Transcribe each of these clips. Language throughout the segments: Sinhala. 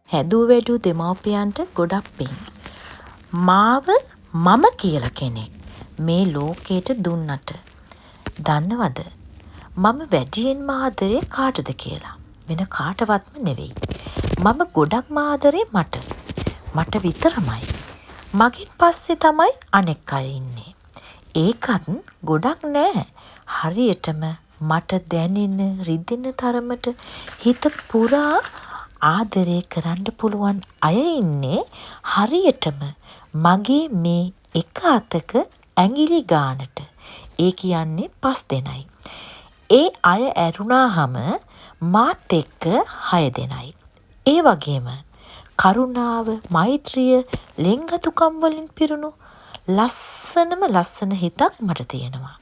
හැදූ වැඩූ දෙමව්පියන්ට ගොඩක් පිං. මාව මම කියලා කෙනෙක් මේ ලෝකයට දුන්නට. දන්නවද? මම වැඩියෙන්ම ආදරේ කාටද කියලා. වෙන කාටවත්ම නෙවෙයි. මම ගොඩක්ම ආදරේ මට. මට විතරමයි. මගෙන් පස්සේ තමයි අනෙක් අය ඉන්නේ. ඒකත් ගොඩක් නෑ. හරියටම මට දැනෙන රිදෙන තරමට හිත පුරා ආදරේ කරන්න පුළුවන් අය ඉන්නේ හරියටම මගේ මේ එක අතක ඇඟිලි ගානට. ඒ කියන්නේ 5 දෙනයි. ඒ අය ඇරුණාහම මාත් එක්ක 6 දෙනයි. ඒ වගේම කරුණාව, මෛත්‍රිය, ලෙන්ගතුකම් වලින් පිරුණු ලස්සන හිතක් මට තියෙනවා.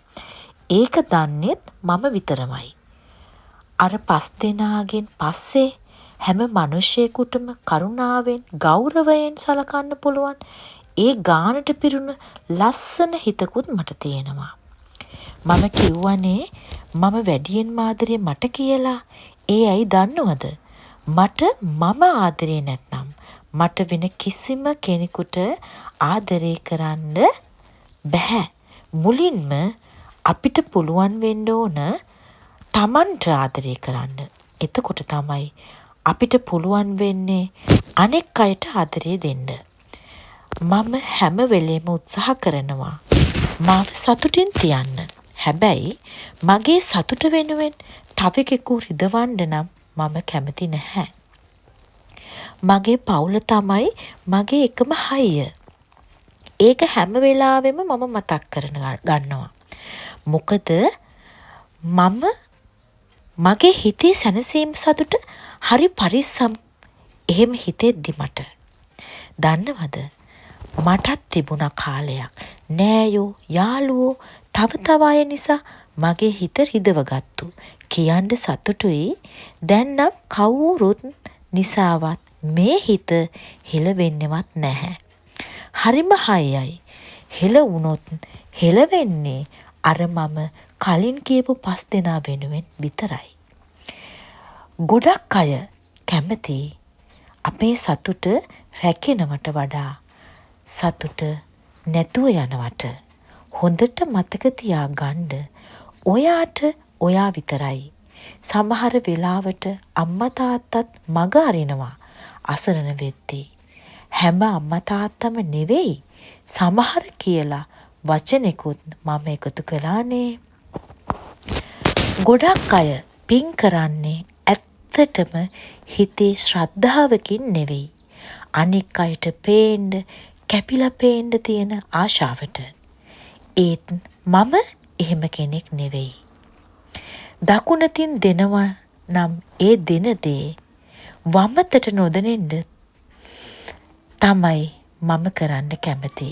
ඒක දන්නෙත් මම විතරමයි. අර 5 දෙනාගෙන් පස්සේ හැම මිනිහෙකුටම කරුණාවෙන්, ගෞරවයෙන් සලකන්න පුළුවන් ඒ ගානට පිරුණු ලස්සන හිතකුත් මට තියෙනවා. මම කිව්වනේ මම වැඩියෙන්ම ආදරේ මට කියලා. ඒ ඇයි දන්නවද? මට මම ආදරේ නැත්නම් මට වෙන කිසිම කෙනෙකුට ආදරේ කරන්න බැහැ. මුලින්ම අපිට පුළුවන් වෙන්න ඕන තමන්ට ආදරේ කරන්න. එතකොට තමයි අපිට පුළුවන් වෙන්නේ අනෙක් අයට ආදරේ දෙන්න. මම හැම වෙලේම උත්සාහ කරනවා මාව සතුටින් තියන්න. හැබැයි මගේ සතුට වෙනුවෙන් තව කෙනෙකු රිදවන්න නම් මම කැමති නැහැ. මගේ පවුල තමයි මගේ එකම හයිය. ඒක හැම වෙලාවෙම මම මතක් ගන්නවා. මොකද මම මගේ හිතේ සැනසීම සතුට හරි පරිස්සම් එහෙම හිතෙද්දි මට දන්නවද මටත් තිබුණ කාලයක් නෑයෝ යාළුවෝ තව අය නිසා මගේ හිත රිදවගත්තු. කියන්න සතුටුයි. දැන් නම් කවුරුත් නිසාවත් මේ හිත හෙල වෙන්නවත් නැහැ. හරිම හයයි. හෙල වුණොත් හෙල වෙන්නේ අර මම කලින් කියපු 5 දෙනා වෙනුවෙන් විතරයි. ගොඩක් අය කැමති අපේ සතුට රැකෙනවට වඩා සතුට නැතුව යනවට. හොඳට මතක තියාගන්න ඔයාට ඔයා විතරයි. සමහර වෙලාවට අම්මා තාත්තත් මග අරිනවා අසරණ වෙද්දී. හැම අම්මා තාත්තම නෙවෙයි සමහර කියලා වචනෙකුත් මම එකතු කළානේ. ගොඩක් අය පින් කරන්නේ ඇත්තටම හිතේ ශ්‍රද්ධාවකින් නෙවෙයි. අනික් අයට පේන්න, කැපිලා පේන්න තියෙන ආශාවට. ඒත් මම එහෙම කෙනෙක් නෙවෙයි. දකුණතින් දෙනවා නම් ඒ දෙන දේ වමතට නොදෙනෙන්න තමයි මම කරන්න කැමති.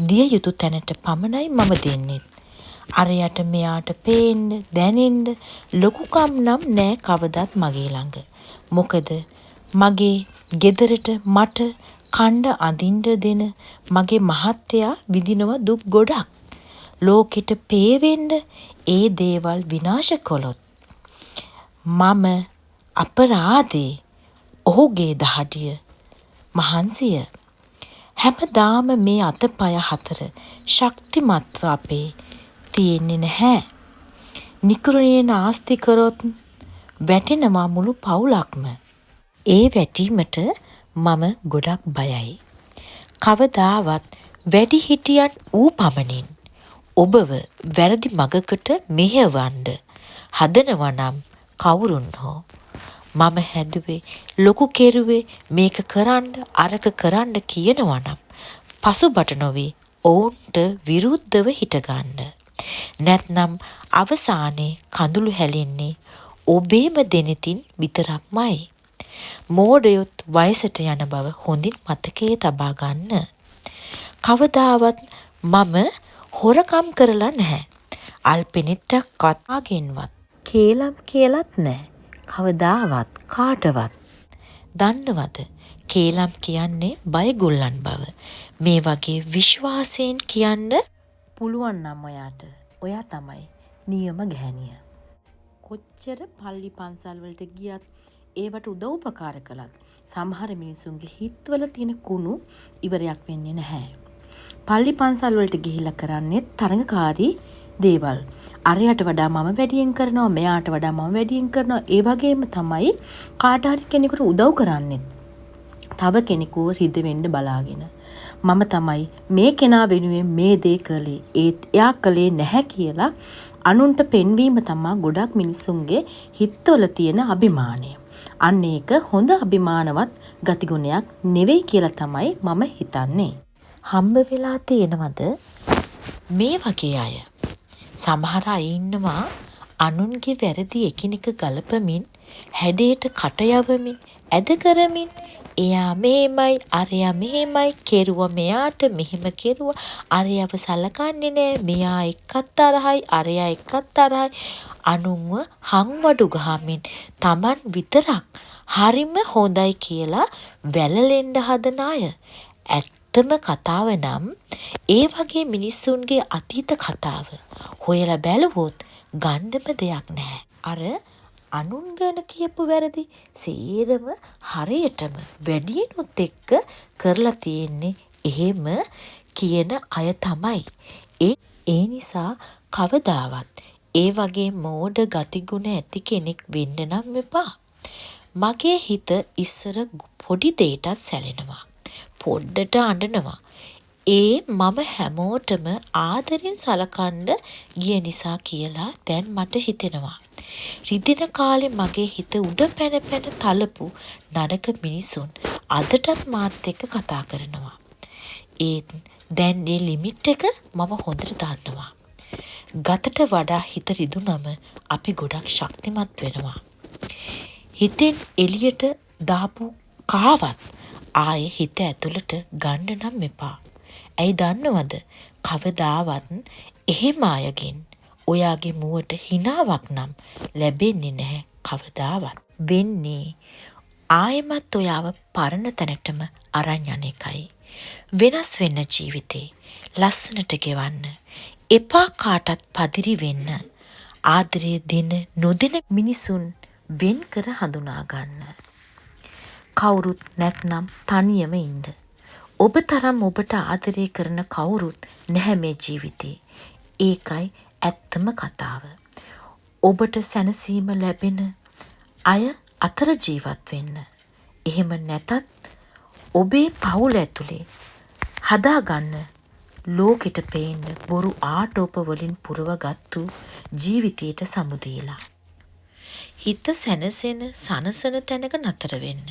දිය යුතු තැනට පමණයි මම දෙන්නේ. අරයට මෙයාට පේන්න, දැනෙන්න ලොකුකම් නම් නෑ කවදත් මගේ ළඟ. මොකද මගේ ගෙදරට මට කණ්ඩ අඳින්න දෙන මගේ මහත්තයා විඳිනව දුක් ගොඩක්. ලෝකෙට පේවෙන්න ඒ දේවල් විනාශ කළොත් මම අපරාධේ ඔහුගේ දහඩිය මහන්සිය හැමදාම මේ අතපය 4 ශක්තිමත්ව අපේ තියෙන්නේ නැහැ. නිකරුණේ නාස්ති කරොත් වැටෙනවා මුළු පවුලක්ම. ඒ වැටීමට මම ගොඩක් බයයි. කවදාවත් වැඩි හිටියන් ඌ පමණින් ඔබව වැරදි මගකට මෙහෙවන්න හදනවා නම් කවුරුන් හෝ මම හැදුවේ ලොකු කෙරුවේ මේක කරන්න අරක කරන්න කියනවා නම් පසුබට නොවේ ඔවුන්ට විරුද්ධව හිටගන්න. නැත්නම් අවසානයේ කඳුළු හැලෙන්නේ ඔබේම දෙනෙතින් විතරක්මයි. මෝඩයොත් වයසට යන බව හොඳින් මතකයේ තබා ගන්න. කවදාවත් මම හොරකම් කරලා නැහැ. අල්පෙනිත්තක් කතාගෙන්වත් කේලම් කියලත් නැහැ. කවදාවත් කාටවත්. දන්නවද කේලම් කියන්නේ බයගොල්ලන් බව. මේ වගේ විශ්වාසයෙන් කියන්න පුළුවන් නම් ඔයාට ඔයා තමයි නියම ගැහණිය. කොච්චර පල්ලි පන්සල් වලට ගියත් ඒවට උදව්පකාර කළත් සමහර මිනිසුන්ගේ හිතවල තියෙන කුණු ඉවරයක් වෙන්නේ නැහැ. පල්ලි පන්සල් වලට ගිහිල්ලා කරන්නේ තරඟකාරී දේවල්. අරයට වඩා මම වැඩියෙන් කරනවා, මෙයාට වඩා මම වැඩියෙන් කරනවා. ඒ වගේම තමයි කාට හරි කෙනෙකුට උදව් කරන්නේ. තව කෙනෙකුව රිදෙන්න බලාගෙන. මම තමයි මේ කෙනා වෙනුවෙන් මේ දේ කළේ. ඒත් එයා කළේ නැහැ කියලා අනුන්ට පෙන්වීම තමයි ගොඩක් මිනිසුන්ගේ හිතවල තියෙන අභිමානය. අන්න ඒක හොඳ අභිමානවත් ගතිගුණයක් නෙවෙයි කියලා තමයි මම හිතන්නේ. හම්බ වෙලා තියෙනවද මේ වගේ අය? සමහර අය ඉන්නවා අනුන්ගේ වැරදි එකිනෙක ගලපමින්, හැඩයට කට යවමින්, ඇද කරමින්, එයා මෙහෙමයි, අරයා මෙහෙමයි, කෙරුවා මෙයාට මෙහෙම කෙරුවා, අරයව සලකන්නේ නෑ, මෙයා එක්කත් තරහයි, අරයා එක්කත් තරහයි, අනුන්ව හංවඩු ගහමින් Taman විතරක් හරිම හොඳයි කියලා වැළලෙන්න හදන අය. ඇත්තම කතාව නම් ඒ වගේ මිනිස්සුන්ගේ අතීත කතාව හොයලා බැලුවොත් ගන්නම දෙයක් නැහැ. අර අනුන් ගැන කියපු වැරදි සේරම හරියටම වැඩියෙනුත් එක්ක කරලා තියෙන්නේ එහෙම කියන අය තමයි. ඒ නිසා කවදාවත් ඒ වගේ මෝඩ ගතිගුණ ඇති කෙනෙක් වෙන්න නම් එපා. මගේ හිත ඉස්සර පොඩි දෙයටත් සැලෙනවා. පොඩ්ඩට අඬනවා. ඒ මම හැමෝටම ආදරෙන් සලකන්න ගිය නිසා කියලා දැන් මට හිතෙනවා. රිදෙන කාලේ මගේ හිත උඩ පැන පැන තලපු නරක මිනිසුන් අදටත් මාත් එක්ක කතා කරනවා. ඒත් දැන් මේ ලිමිට් එක මම හොඳට දන්නවා. ගතට වඩා හිත රිදුනම අපි ගොඩක් ශක්තිමත් වෙනවා. හිතෙන් එළියට දාපු කාවත් ආයේ හිත ඇතුළට ගන්න නම් එපා. ඇයි දන්නවද? කවදාවත් එහෙම අයගෙන් ඔයාගේ මුවට හිනාවක් නම් ලැබෙන්නේ නැහැ කවදාවත්. වෙන්නේ ආයෙමත් ඔයාව පරණ තැනටම අරන් යන එකයි. වෙනස් වෙන්න ජීවිතේ ලස්සනට ගෙවන්න. එපා කාටත් පදිරි වෙන්න. ආදරේ දෙන නොදෙන මිනිසුන් වෙන් කර හඳුනා ගන්න. කවුරුත් නැත්නම් තනියම ඉන්න. ඔබ තරම් ඔබට ආදරය කරන කවුරුත් නැහැ මේ ජීවිතේ. ඒකයි ඇත්තම කතාව. ඔබට සැනසීම ලැබෙන අය අතර ජීවත් වෙන්න. එහෙම නැතත් ඔබේ පවුල ඇතුලේ හදාගන්න ලෝකෙට පේන්න බොරු ආටෝප වලින් පුරවගත්තු ජීවිතයට සමුදීලා. හිත සැනසෙන සනසන තැනක නතර වෙන්න.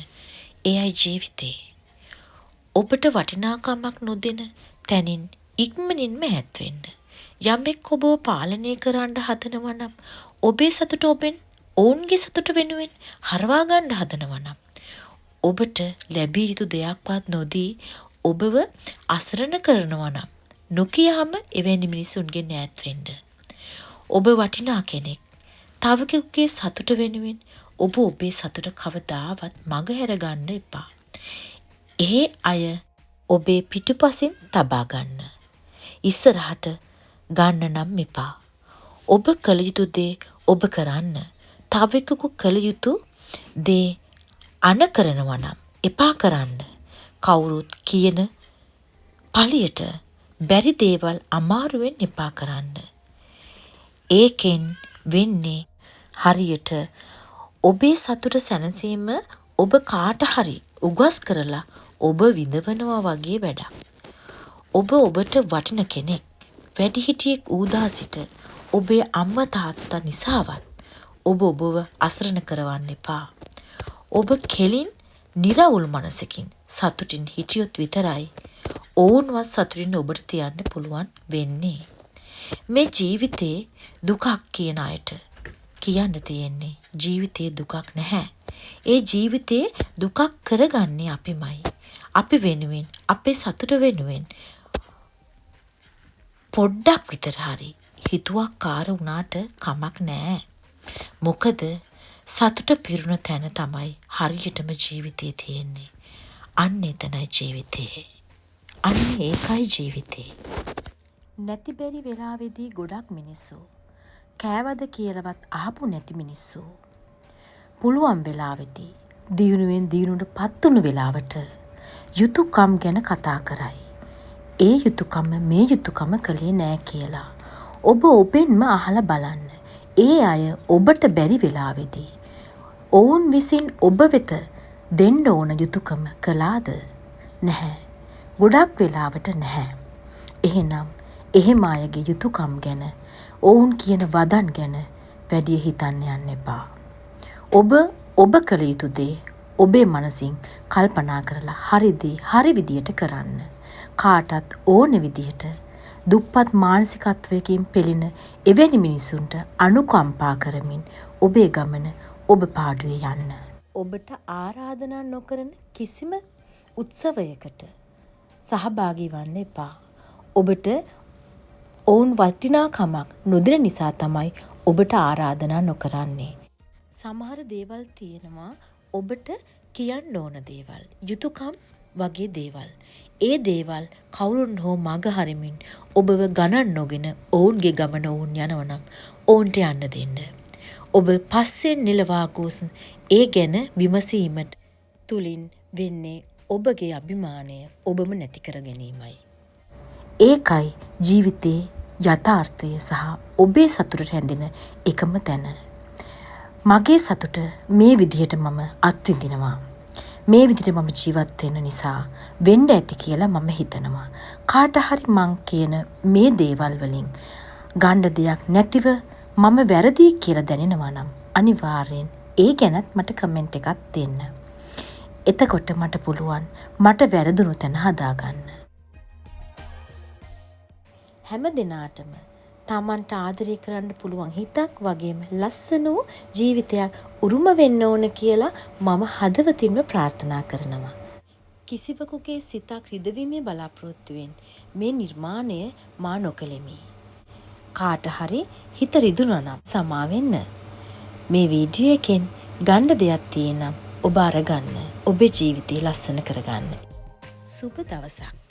එයයි ජීවිතේ. ඔබට වටිනාකමක් නොදෙන තැනින් ඉක්මනින්ම ඈත් වෙන්න. යමෙක් ඔබව පාලනය කරන්න හදනවා නම්, ඔබේ සතුට ඔබෙන් ඔවුන්ගේ සතුට වෙනුවෙන් හරවා ගන්න හදනවා නම්, ඔබට ලැබිය යුතු දෙයක්වත් නොදී ඔබව අසරණ කරනවා නම්, නොකියාම එවැනි මිනිසුන්ගෙන් ඈත් වෙන්න. ඔබ වටිනා කෙනෙක්. තව කෙනෙකුගේ සතුට වෙනුවෙන් ඔබ ඔබේ සතුට කවදාවත් මගහැර ගන්න එපා. ඒ අය ඔබේ පිටුපසින් තබා ගන්න. ඉස්සරහට ගන්න නම් එපා. ඔබ කළ යුතු දේ ඔබ කරන්න. තවෙකෙකු කළ යුතු දේ අන කරනවා නම් එපා කරන්න. කවුරුත් කියන පලියට බැරි දේවල් අමාරුවෙන් එපා කරන්න. ඒකෙන් වෙන්නේ හරියට ඔබේ සතුට සැනසීම ඔබ කාට හරි උගස් කරලා ඔබ විඳවනවා වගේ වැඩක්. ඔබ ඔබට වටින කෙනෙක්. වැඩිහිටියෙක් ඌදා සිට ඔබේ අම්මා තාත්තා නිසාවත් ඔබ ඔබව අසරණ කරවන්න එපා. ඔබ කෙලින් නිරවුල් මනසකින් සතුටින් හිටියොත් විතරයි ඔවුන්වත් සතුටින් ඔබට තියන්න පුළුවන් වෙන්නේ. මේ ජීවිතේ දුකක් කියන අයට කියන්න තියෙන්නේ ජීවිතේ දුකක් නැහැ. ඒ ජීවිතේ දුකක් කරගන්නේ අපිමයි. අපි වෙනුවෙන්, අපේ සතුට වෙනුවෙන් පොඩ්ඩක් විතර හරි හිතුවක්කාර වුණාට කමක් නෑ. මොකද සතුට පිරුණ තැන තමයි හරියටම ජීවිතේ තියෙන්නේ. අන්න එතනයි ජීවිතේ. අන්න ඒකයි ජීවිතේ. නැති බැරි වෙලාවේදී ගොඩක් මිනිස්සු කෑවද කියලවත් අහපු නැති මිනිස්සු. පුළුවන් වෙලාවෙදී දියුණුවෙන් දියුණුවට පත්වුණු වෙලාවට යුතුයකම් ගැන කතා කරයි. ඒ යුතුයකම මේ යුතුයකම කළේ නෑ කියලා. ඔබ ඔබෙන්ම අහලා බලන්න. ඒ අය ඔබට බැරි වෙලාවේදී ඔවුන් විසින් ඔබ වෙත දෙන්න ඕන යුතුයකම කළාද? නැහැ. ගොඩක් වෙලාවට නැහැ. එහෙනම් එහෙම අයගේ යුතුයකම් ගැන ඔවුන් කියන වදන් ගැන වැඩි හිතන්න යන්න එපා. ඔබ කළ යුතු දේ ඔබේ මනසින් කල්පනා කරලා හරි දේ හරි විදියට කරන්න. කාටත් ඕන විදියට දුප්පත් මානසිකත්වයකින් පෙළෙන එවැනි මිනිසුන්ට අනුකම්පා කරමින් ඔබේ ගමන ඔබ පාඩුවේ යන්න. ඔබට ආරාධනා නොකරන කිසිම උත්සවයකට සහභාගී වන්න එපා. ඔබට ඔවුන් වටිනාකමක් නොදෙන නිසා තමයි ඔබට ආරාධනා නොකරන්නේ. සමහර දේවල් තියෙනවා ඔබට කියන්න ඕන දේවල්. යුතුයකම් වගේ දේවල්. ඒ දේවල් කවුරුන් හෝ මග හරිමින් ඔබව ගණන් නොගෙන ඔවුන්ගේ ගමන ඔවුන් යනවනම් ඔවුන්ට යන්න දෙන්න. ඔබ පස්සෙන් නිලවා ගොස් ඒ ගැන විමසීමට තුලින් වෙන්නේ ඔබගේ අභිමානය ඔබම නැති කර ගැනීමයි. ඒකයි ජීවිතේ යථාර්ථය සහ ඔබේ සතුටට හැඳින එකම තැන. මගේ සතුට මේ විදිහට මම අත්විඳිනවා. මේ විදිහට මම ජීවත් වෙන නිසා වෙන්න ඇති කියලා මම හිතනවා. කාට හරි මං කියන මේ දේවල් වලින් ගන්න දෙයක් නැතිව මම වැරදි කියලා දැනෙනවා නම් අනිවාර්යෙන් ඒ ගැනත් මට කමෙන්ට් එකක් දෙන්න. එතකොට මට පුළුවන් මට වැරදුණු තැන හදාගන්න. හැම දිනාටම තමන්ට ආදරය කරන්න පුළුවන් හිතක් වගේම ලස්සන වූ ජීවිතයක් උරුම වෙන්න ඕන කියලා මම හදවතින්ම ප්‍රාර්ථනා කරනවා. කිසිවෙකුගේ සිතක් රිදවීමේ බලාපොරොත්තුවෙන් මේ නිර්මාණය මා නොකළෙමි. කාට හරි හිත රිදුණා නම් සමා වෙන්න. මේ වීඩියෝ එකෙන් ගන්න දෙයක් තියෙනම් ඔබ අරගන්න. ඔබේ ජීවිතය ලස්සන කරගන්න. සුබ දවසක්.